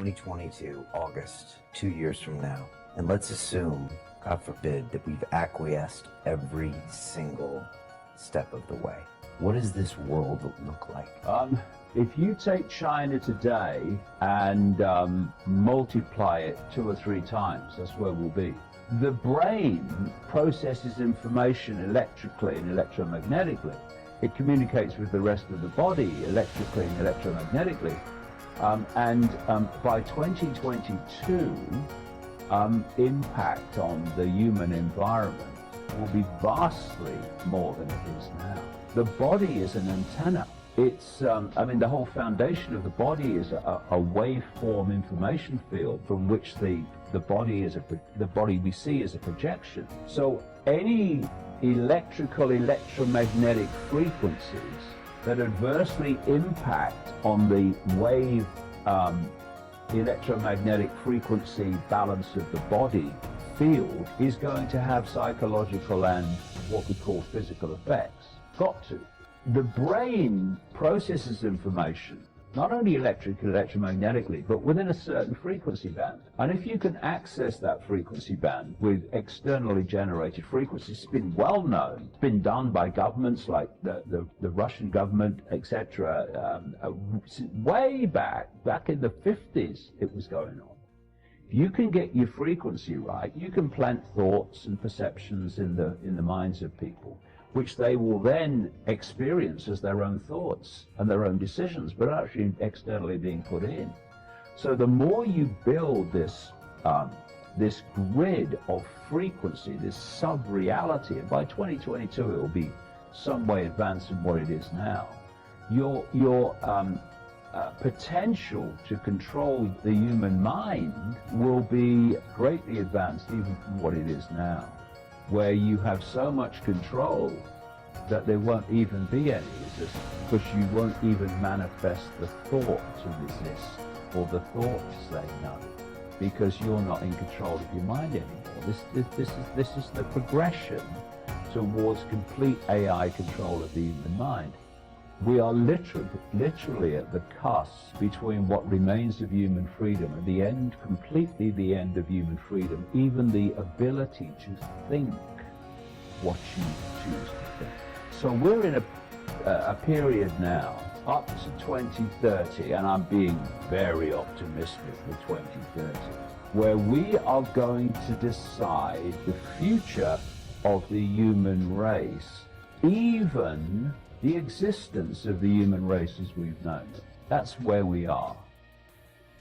2022, August, 2 years from now, and let's assume, God forbid, that we've acquiesced every single step of the way. What does this world look like? If you take China today and multiply it 2 or 3 times, that's where we'll be. The brain processes information electrically and electromagnetically. It communicates with the rest of the body electrically and electromagnetically. By 2022, impact on the human environment will be vastly more than it is now. The body is an antenna. It's, I mean, the whole foundation of the body is a waveform information field from which the body we see is a projection. So any electromagnetic frequencies that adversely impact on the wave electromagnetic frequency balance of the body field is going to have psychological and what we call physical effects. Got to. The brain processes information not only electromagnetically, but within a certain frequency band. And if you can access that frequency band with externally generated frequencies, it's been well known. It's been done by governments like the Russian government, etc. Way back in the 50s, it was going on. If you can get your frequency right, you can plant thoughts and perceptions in the minds of people, which they will then experience as their own thoughts and their own decisions, but actually externally being put in. So the more you build this this grid of frequency, this sub-reality, and by 2022 it will be some way advanced from what it is now, your potential to control the human mind will be greatly advanced even from what it is now, where you have so much control that there won't even be any resistance, because you won't even manifest the thought to resist or the thought to say no, because you're not in control of your mind anymore. This is the progression towards complete AI control of the human mind. We are literally at the cusp between what remains of human freedom and the end, completely the end of human freedom, even the ability to think what you choose to think. So we're in a period now up to 2030, and I'm being very optimistic for 2030, where we are going to decide the future of the human race, even the existence of the human race as we've known it. That's where we are.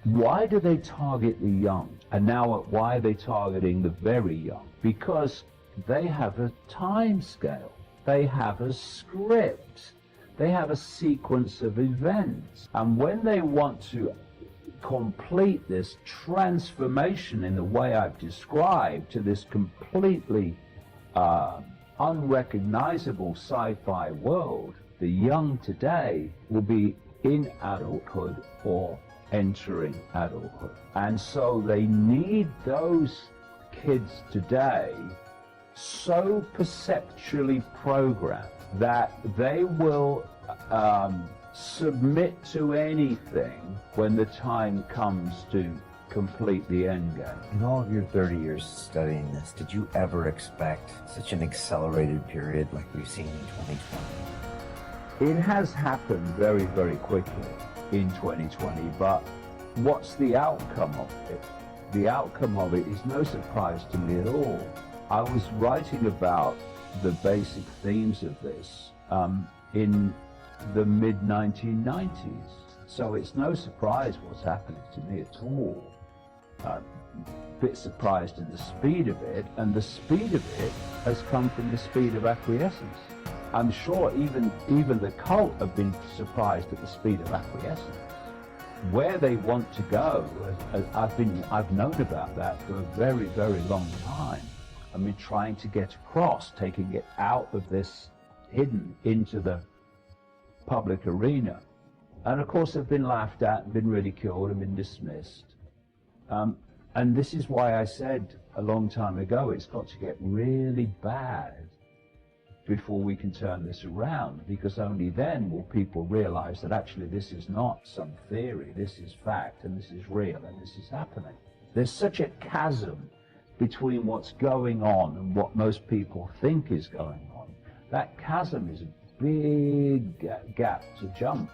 Why do they target the young? And now why are they targeting the very young? Because they have a time scale. They have a script. They have a sequence of events. And when they want to complete this transformation in the way I've described to this completely unrecognizable sci-fi world, the young today will be in adulthood or entering adulthood. And so they need those kids today so perceptually programmed that they will submit to anything when the time comes to complete the end game. In all of your 30 years studying this, did you ever expect such an accelerated period like we've seen in 2020? It has happened very, very quickly in 2020, but what's the outcome of it? The outcome of it is no surprise to me at all. I was writing about the basic themes of this in the mid-1990s, so it's no surprise what's happening to me at all. A bit surprised in the speed of it, and the speed of it has come from the speed of acquiescence. I'm sure even the cult have been surprised at the speed of acquiescence. Where they want to go, I've known about that for a very, very long time. I've been trying to get across, taking it out of this hidden into the public arena. And of course they've been laughed at and been ridiculed and been dismissed. And this is why I said a long time ago, it's got to get really bad before we can turn this around, because only then will people realize that actually this is not some theory, this is fact, and this is real, and this is happening. There's such a chasm between what's going on and what most people think is going on. That chasm is a big gap to jump,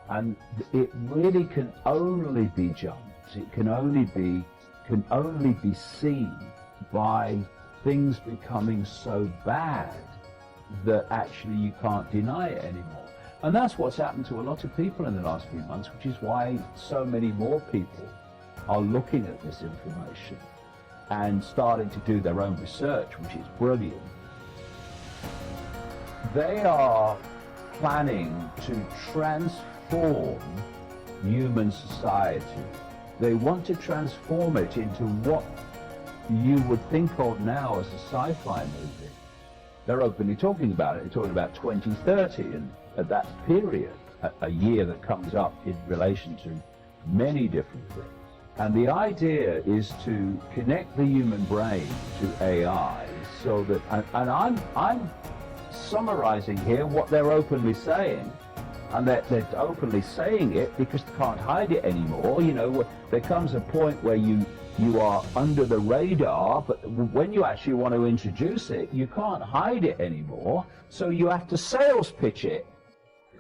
and it really can only be jumped. It can only be seen by things becoming so bad that actually you can't deny it anymore. And that's what's happened to a lot of people in the last few months, which is why so many more people are looking at this information and starting to do their own research, which is brilliant. They are planning to transform human society. They want to transform it into what you would think of now as a sci-fi movie. They're openly talking about it. They're talking about 2030, and at that period, a year that comes up in relation to many different things. And the idea is to connect the human brain to AI so that, and I'm summarizing here what they're openly saying, and they're openly saying it because they can't hide it anymore. You know, there comes a point where you are under the radar, but when you actually want to introduce it, you can't hide it anymore, so you have to sales pitch it.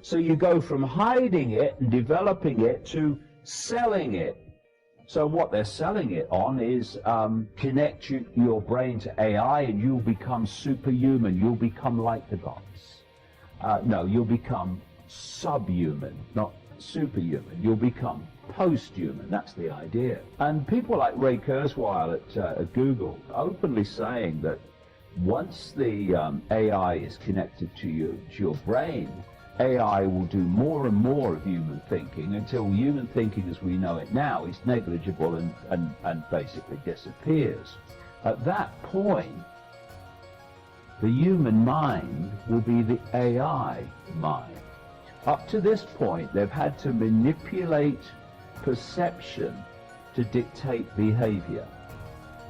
So you go from hiding it and developing it to selling it. So what they're selling it on is connect your brain to AI and you'll become superhuman, you'll become like the gods. No, you'll become subhuman, not superhuman. You'll become post-human. That's the idea. And people like Ray Kurzweil at Google openly saying that once the AI is connected to your brain, AI will do more and more of human thinking until human thinking as we know it now is negligible and basically disappears. At that point, the human mind will be the AI mind. Up to this point, they've had to manipulate perception to dictate behavior.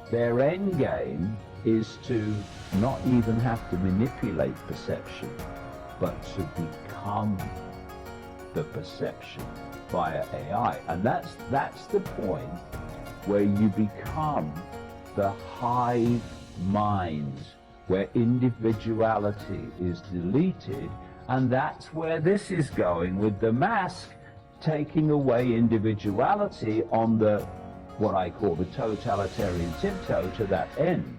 Their end game is to not even have to manipulate perception, but to become the perception via AI. And that's the point where you become the hive mind, where individuality is deleted. And that's where this is going, with the mask taking away individuality on the, what I call the totalitarian tiptoe to that end.